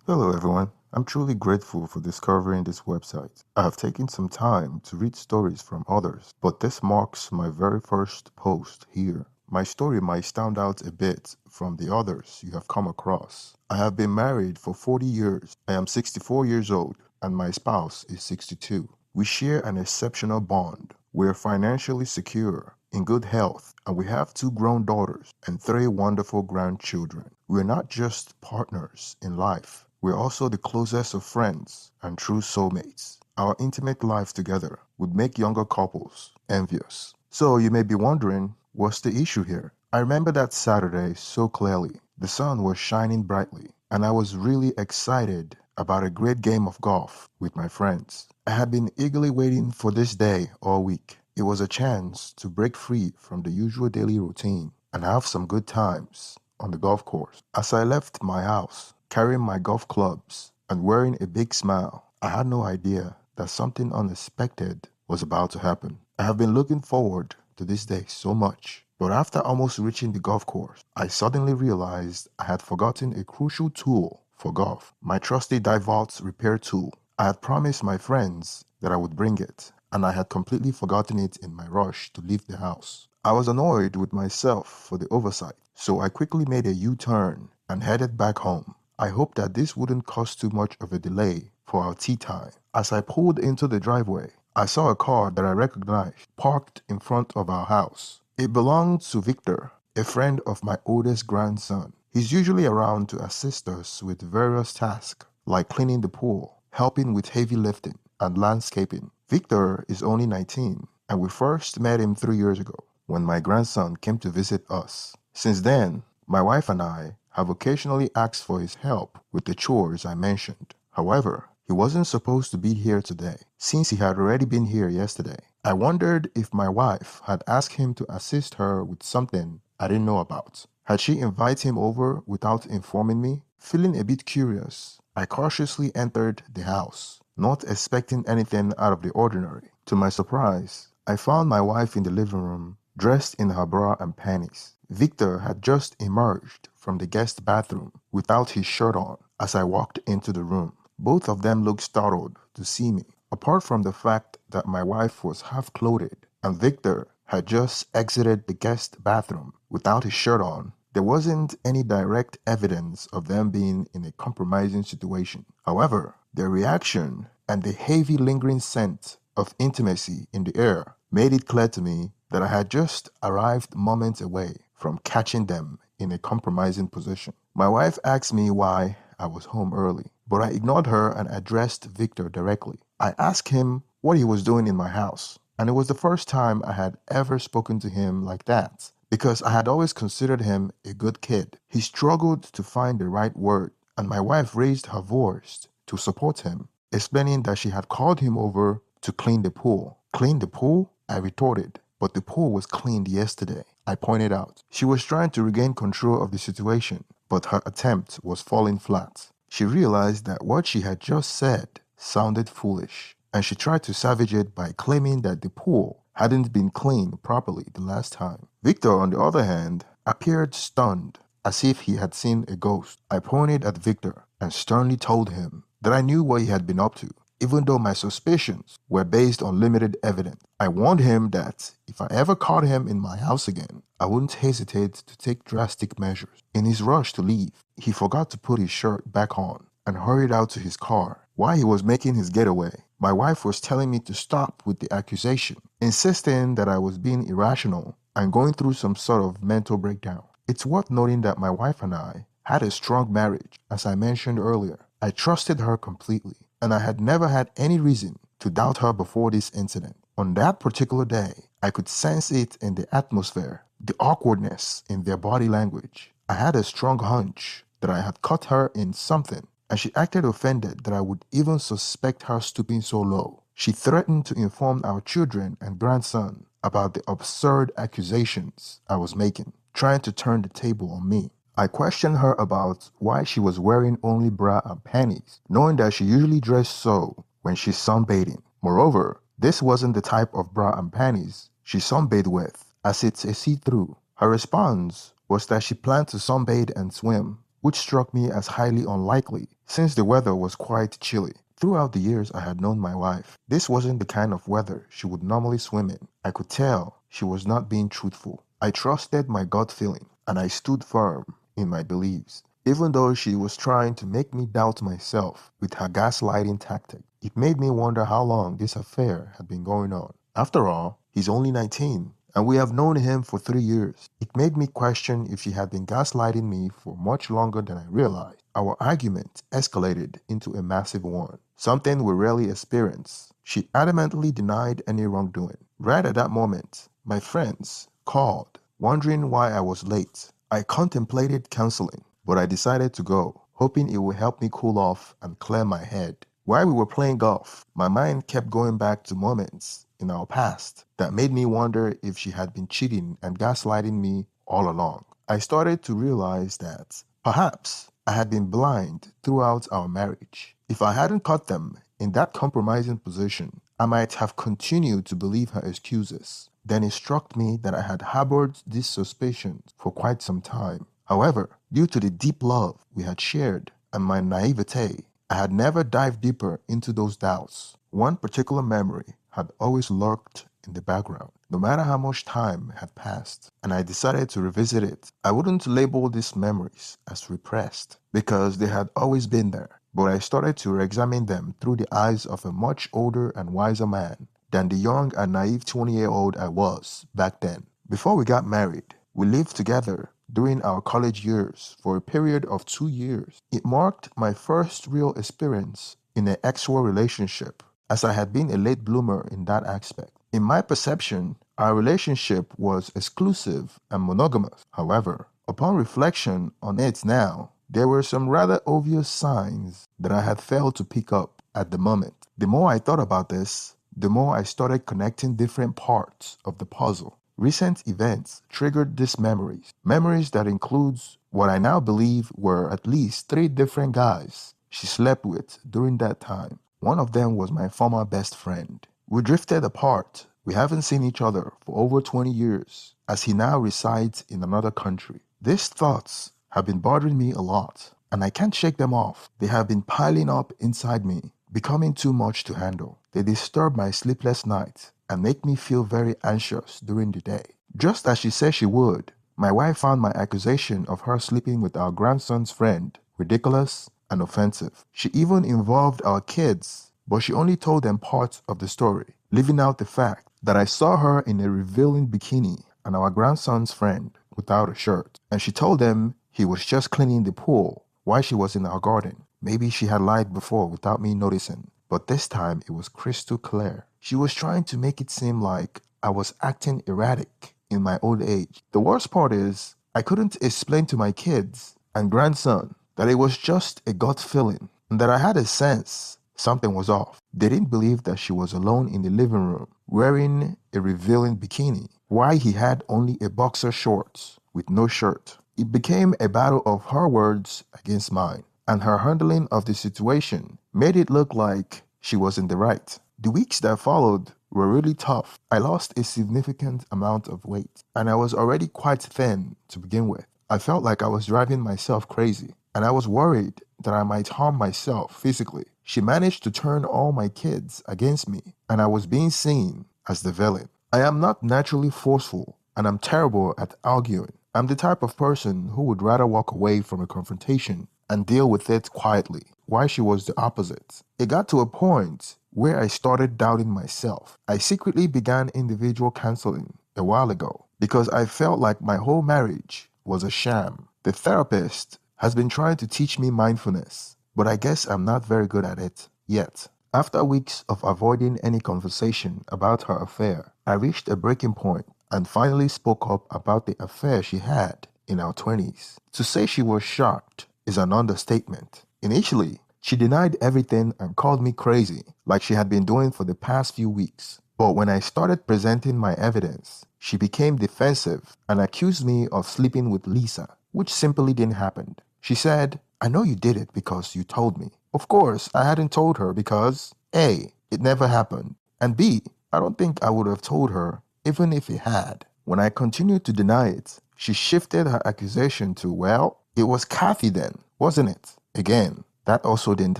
Hello, everyone. I'm truly grateful for discovering this website. I have taken some time to read stories from others, but this marks my very first post here. My story might stand out a bit from the others you have come across. I have been married for 40 years. I am 64 years old, and my spouse is 62. We share an exceptional bond. We are financially secure, in good health, and we have two grown daughters and three wonderful grandchildren. We're not just partners in life. We're also the closest of friends and true soulmates. Our intimate life together would make younger couples envious. So you may be wondering, what's the issue here? I remember that Saturday so clearly. The sun was shining brightly, and I was really excited about a great game of golf with my friends. I had been eagerly waiting for this day all week. It was a chance to break free from the usual daily routine and have some good times on the golf course. As I left my house, carrying my golf clubs and wearing a big smile, I had no idea that something unexpected was about to happen. I have been looking forward to this day so much, but after almost reaching the golf course, I suddenly realized I had forgotten a crucial tool for golf, my trusty Divalt repair tool. I had promised my friends that I would bring it, and I had completely forgotten it in my rush to leave the house. I was annoyed with myself for the oversight, so I quickly made a U-turn and headed back home. I hoped that this wouldn't cause too much of a delay for our tea time. As I pulled into the driveway, I saw a car that I recognized parked in front of our house. It belonged to Victor, a friend of my oldest grandson. He's usually around to assist us with various tasks like cleaning the pool, helping with heavy lifting, and landscaping. Victor is only 19, and we first met him 3 years ago when my grandson came to visit us. Since then, my wife and I have occasionally asked for his help with the chores I mentioned. However, he wasn't supposed to be here today, since he had already been here yesterday. I wondered if my wife had asked him to assist her with something I didn't know about. Had she invited him over without informing me? Feeling a bit curious, I cautiously entered the house, not expecting anything out of the ordinary. To my surprise, I found my wife in the living room, dressed in her bra and panties. Victor had just emerged from the guest bathroom without his shirt on as I walked into the room. Both of them looked startled to see me. Apart from the fact that my wife was half clothed and Victor had just exited the guest bathroom without his shirt on, there wasn't any direct evidence of them being in a compromising situation. However, their reaction and the heavy lingering scent of intimacy in the air made it clear to me that I had just arrived moments away from catching them in a compromising position. My wife asked me why I was home early, but I ignored her and addressed Victor directly. I asked him what he was doing in my house, and it was the first time I had ever spoken to him like that, because I had always considered him a good kid. He struggled to find the right word, and my wife raised her voice to support him, explaining that she had called him over to clean the pool. Clean the pool? I retorted. But the pool was cleaned yesterday, I pointed out. She was trying to regain control of the situation, but her attempt was falling flat. She realized that what she had just said sounded foolish, and she tried to salvage it by claiming that the pool hadn't been cleaned properly the last time. Victor, on the other hand, appeared stunned, as if he had seen a ghost. I pointed at Victor and sternly told him that I knew what he had been up to, even though my suspicions were based on limited evidence. I warned him that if I ever caught him in my house again, I wouldn't hesitate to take drastic measures. In his rush to leave, he forgot to put his shirt back on and hurried out to his car. While he was making his getaway, my wife was telling me to stop with the accusation, insisting that I was being irrational and going through some sort of mental breakdown. It's worth noting that my wife and I had a strong marriage, as I mentioned earlier. I trusted her completely, and I had never had any reason to doubt her before this incident. On that particular day, I could sense it in the atmosphere, the awkwardness in their body language. I had a strong hunch that I had caught her in something, and she acted offended that I would even suspect her stooping so low. She threatened to inform our children and grandson about the absurd accusations I was making, trying to turn the table on me. I questioned her about why she was wearing only bra and panties, knowing that she usually dressed so when she's sunbathing. Moreover, this wasn't the type of bra and panties she sunbathed with, as it's a see-through. Her response was that she planned to sunbathe and swim, which struck me as highly unlikely since the weather was quite chilly. Throughout the years I had known my wife, this wasn't the kind of weather she would normally swim in. I could tell she was not being truthful. I trusted my gut feeling, and I stood firm in my beliefs. Even though she was trying to make me doubt myself with her gaslighting tactic, it made me wonder how long this affair had been going on. After all, he's only 19, and we have known him for 3 years. It made me question if she had been gaslighting me for much longer than I realized. Our argument escalated into a massive one, something we rarely experience. She adamantly denied any wrongdoing. Right at that moment, my friends called, wondering why I was late. I contemplated canceling, but I decided to go, hoping it would help me cool off and clear my head. While we were playing golf, my mind kept going back to moments in our past that made me wonder if she had been cheating and gaslighting me all along. I started to realize that perhaps I had been blind throughout our marriage. If I hadn't caught them in that compromising position, I might have continued to believe her excuses. Then it struck me that I had harbored these suspicions for quite some time. However, due to the deep love we had shared and my naivete, I had never dived deeper into those doubts. One particular memory had always lurked in the background, no matter how much time had passed, and I decided to revisit it. I wouldn't label these memories as repressed, because they had always been there, but I started to re-examine them through the eyes of a much older and wiser man than the young and naive 20-year-old I was back then. Before we got married, we lived together during our college years for a period of 2 years. It marked my first real experience in an actual relationship, as I had been a late bloomer in that aspect. In my perception, our relationship was exclusive and monogamous. However, upon reflection on it now, there were some rather obvious signs that I had failed to pick up at the moment. The more I thought about this, the more I started connecting different parts of the puzzle. Recent events triggered these memories that includes what I now believe were at least 3 different guys she slept with during that time. One of them was my former best friend. We drifted apart. We haven't seen each other for over 20 years, as he now resides in another country. These thoughts have been bothering me a lot, and I can't shake them off. They have been piling up inside me, becoming too much to handle. They disturb my sleepless nights and make me feel very anxious during the day. Just as she said she would, my wife found my accusation of her sleeping with our grandson's friend ridiculous and offensive. She even involved our kids, but she only told them part of the story, leaving out the fact that I saw her in a revealing bikini and our grandson's friend without a shirt. And she told them he was just cleaning the pool while she was in our garden. Maybe she had lied before without me noticing, but this time it was crystal clear. She was trying to make it seem like I was acting erratic in my old age. The worst part is, I couldn't explain to my kids and grandson that it was just a gut feeling and that I had a sense something was off. They didn't believe that she was alone in the living room wearing a revealing bikini while he had only a boxer shorts with no shirt. It became a battle of her words against mine, and her handling of the situation made it look like she was in the right. The weeks that followed were really tough. I lost a significant amount of weight, and I was already quite thin to begin with. I felt like I was driving myself crazy, and I was worried that I might harm myself physically. She managed to turn all my kids against me, and I was being seen as the villain. I am not naturally forceful, and I'm terrible at arguing. I'm the type of person who would rather walk away from a confrontation and deal with it quietly, while she was the opposite. It got to a point where I started doubting myself. I secretly began individual counseling a while ago because I felt like my whole marriage was a sham. The therapist has been trying to teach me mindfulness, but I guess I'm not very good at it yet. After weeks of avoiding any conversation about her affair, I reached a breaking point and finally spoke up about the affair she had in our 20s. To say she was shocked is an understatement. Initially, she denied everything and called me crazy, like she had been doing for the past few weeks. But when I started presenting my evidence, she became defensive and accused me of sleeping with Lisa, which simply didn't happen. She said, "I know you did it because you told me." Of course, I hadn't told her because A, it never happened, and B, I don't think I would have told her even if it had. When I continued to deny it, she shifted her accusation to, well, it was Kathy then, wasn't it? Again, That also didn't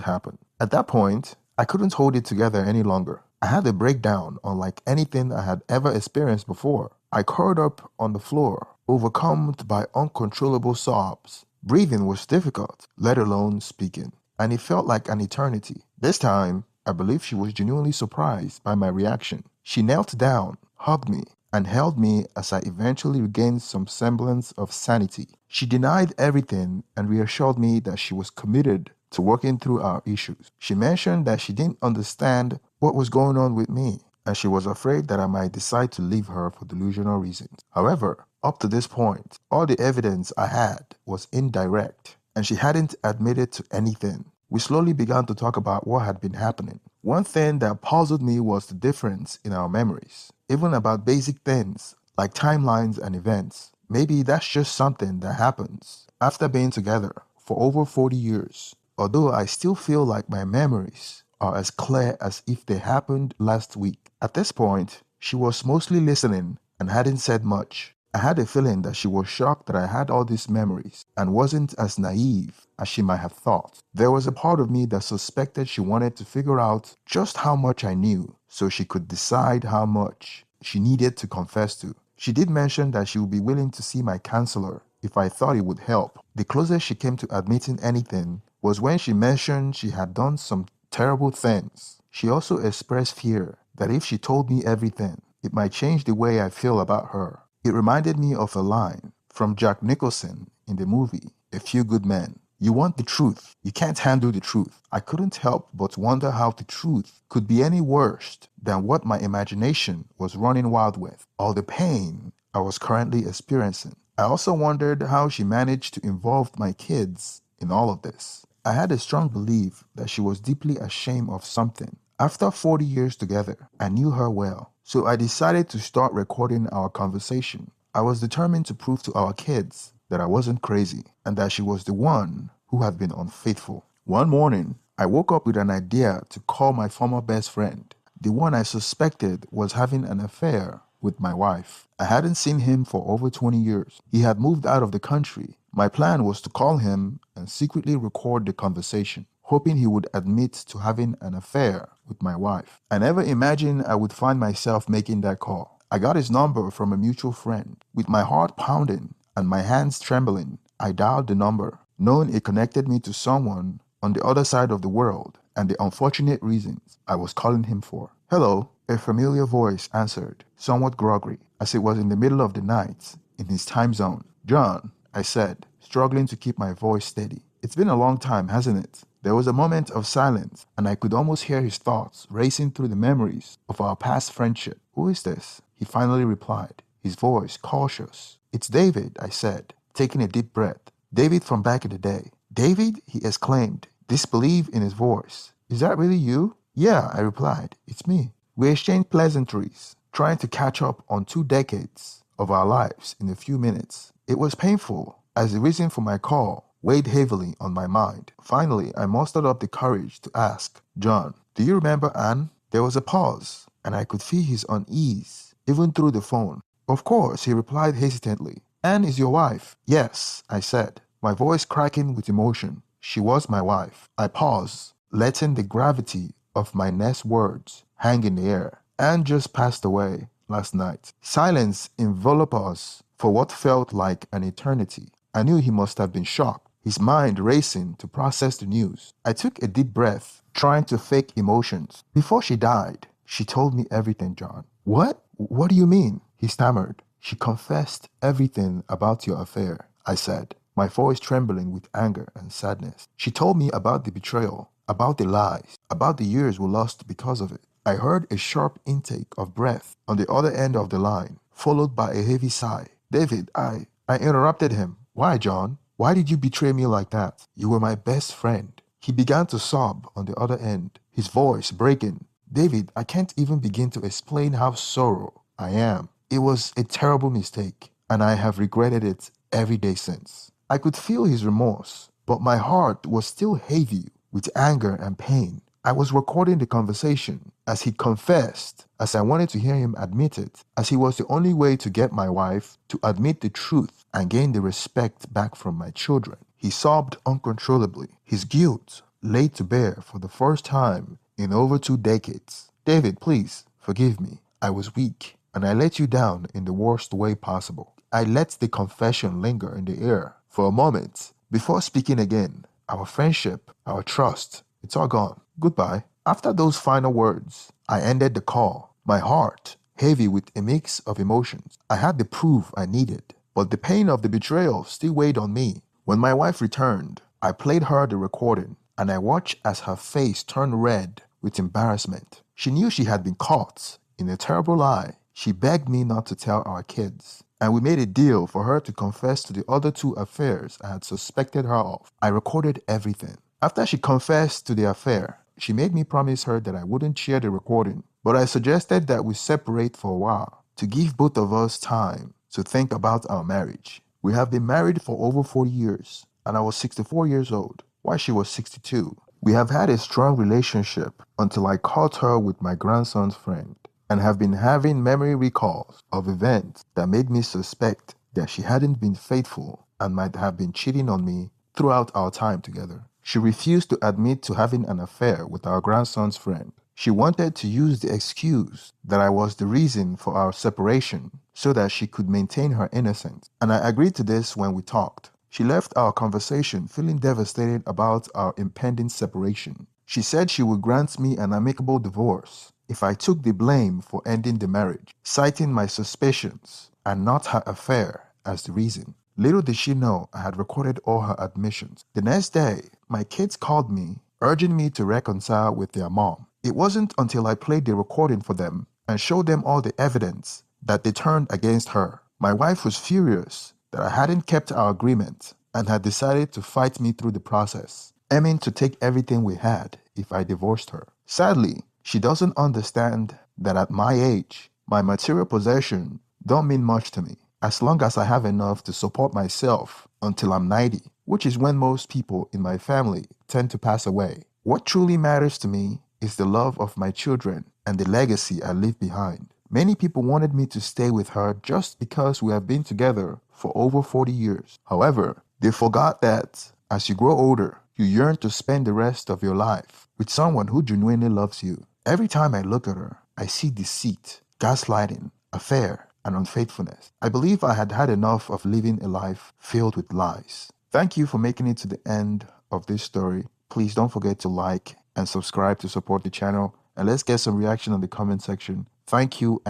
happen. At that point, I couldn't hold it together any longer. I had a breakdown unlike anything I had ever experienced before. I curled up on the floor, overcome by uncontrollable sobs. Breathing was difficult, let alone speaking, and it felt like an eternity. This time, I believe she was genuinely surprised by my reaction. She knelt down, hugged me, and held me as I eventually regained some semblance of sanity. She denied everything and reassured me that she was committed to working through our issues. She mentioned that she didn't understand what was going on with me, and she was afraid that I might decide to leave her for delusional reasons. However, up to this point, all the evidence I had was indirect, and she hadn't admitted to anything. We slowly began to talk about what had been happening. One thing that puzzled me was the difference in our memories, even about basic things like timelines and events. Maybe that's just something that happens after being together for over 40 years. Although I still feel like my memories are as clear as if they happened last week. At this point, she was mostly listening and hadn't said much. I had a feeling that she was shocked that I had all these memories and wasn't as naive as she might have thought. There was a part of me that suspected she wanted to figure out just how much I knew so she could decide how much she needed to confess to. She did mention that she would be willing to see my counselor if I thought it would help. The closest she came to admitting anything was when she mentioned she had done some terrible things. She also expressed fear that if she told me everything, it might change the way I feel about her. It reminded me of a line from Jack Nicholson in the movie A Few Good Men. You want the truth. You can't handle the truth. I couldn't help but wonder how the truth could be any worse than what my imagination was running wild with, or the pain I was currently experiencing. I also wondered how she managed to involve my kids in all of this. I had a strong belief that she was deeply ashamed of something. After 40 years together, I knew her well, so I decided to start recording our conversation. I was determined to prove to our kids that I wasn't crazy and that she was the one who had been unfaithful. One morning, I woke up with an idea to call my former best friend, the one I suspected was having an affair with my wife. I hadn't seen him for over 20 years. He had moved out of the country. My plan was to call him and secretly record the conversation, hoping he would admit to having an affair with my wife. I never imagined I would find myself making that call. I got his number from a mutual friend. With my heart pounding and my hands trembling, I dialed the number, knowing it connected me to someone on the other side of the world and the unfortunate reasons I was calling him for. Hello, a familiar voice answered, somewhat groggy, as it was in the middle of the night in his time zone. John, I said, struggling to keep my voice steady. It's been a long time, hasn't it? There was a moment of silence, and I could almost hear his thoughts racing through the memories of our past friendship. Who is this? He finally replied, his voice cautious. It's David, I said, taking a deep breath. David from back in the day. David? He exclaimed, disbelief in his voice. Is that really you? Yeah, I replied, it's me. We exchanged pleasantries, trying to catch up on 2 decades of our lives in a few minutes. It was painful, as the reason for my call weighed heavily on my mind. Finally, I mustered up the courage to ask, John, do you remember Anne? There was a pause, and I could feel his unease, even through the phone. Of course, he replied hesitantly. Anne is your wife? Yes, I said, my voice cracking with emotion. She was my wife. I paused, letting the gravity of my next words hang in the air. Anne just passed away last night. Silence enveloped us for what felt like an eternity. I knew he must have been shocked, his mind racing to process the news. I took a deep breath, trying to fake emotions. Before she died, she told me everything, John. What? What do you mean? He stammered. She confessed everything about your affair, I said, my voice trembling with anger and sadness. She told me about the betrayal, about the lies, about the years we lost because of it. I heard a sharp intake of breath on the other end of the line, followed by a heavy sigh. David, I interrupted him. Why, John? Why did you betray me like that? You were my best friend. He began to sob on the other end, his voice breaking. David, I can't even begin to explain how sorrow I am. It was a terrible mistake, and I have regretted it every day since. I could feel his remorse, but my heart was still heavy with anger and pain. I was recording the conversation as he confessed, as I wanted to hear him admit it, as he was the only way to get my wife to admit the truth and gain the respect back from my children. He sobbed uncontrollably. His guilt laid to bear for the first time in over 2 decades. David, please forgive me. I was weak, and I let you down in the worst way possible. I let the confession linger in the air for a moment before speaking again. Our friendship, our trust, it's all gone. Goodbye. After those final words, I ended the call, my heart heavy with a mix of emotions. I had the proof I needed, but the pain of the betrayal still weighed on me. When my wife returned, I played her the recording, and I watched as her face turned red with embarrassment. She knew she had been caught in a terrible lie. She begged me not to tell our kids, and we made a deal for her to confess to the other 2 affairs I had suspected her of. I recorded everything. After she confessed to the affair, she made me promise her that I wouldn't share the recording, but I suggested that we separate for a while to give both of us time to think about our marriage. We have been married for over 40 years, and I was 64 years old, while she was 62. We have had a strong relationship until I caught her with my grandson's friend, and have been having memory recalls of events that made me suspect that she hadn't been faithful and might have been cheating on me throughout our time together. She refused to admit to having an affair with our grandson's friend. She wanted to use the excuse that I was the reason for our separation so that she could maintain her innocence, and I agreed to this when we talked. She left our conversation feeling devastated about our impending separation. She said she would grant me an amicable divorce if I took the blame for ending the marriage, citing my suspicions and not her affair as the reason. Little did she know I had recorded all her admissions. The next day, my kids called me, urging me to reconcile with their mom. It wasn't until I played the recording for them and showed them all the evidence that they turned against her. My wife was furious that I hadn't kept our agreement and had decided to fight me through the process, aiming to take everything we had if I divorced her. Sadly, she doesn't understand that at my age, my material possession don't mean much to me, as long as I have enough to support myself until I'm 90, which is when most people in my family tend to pass away. What truly matters to me is the love of my children and the legacy I leave behind. Many people wanted me to stay with her just because we have been together for over 40 years. However, they forgot that as you grow older, you yearn to spend the rest of your life with someone who genuinely loves you. Every time I look at her, I see deceit, gaslighting, affair, and unfaithfulness. I believe I had had enough of living a life filled with lies. Thank you for making it to the end of this story. Please don't forget to like and subscribe to support the channel, and let's get some reaction in the comment section. Thank you.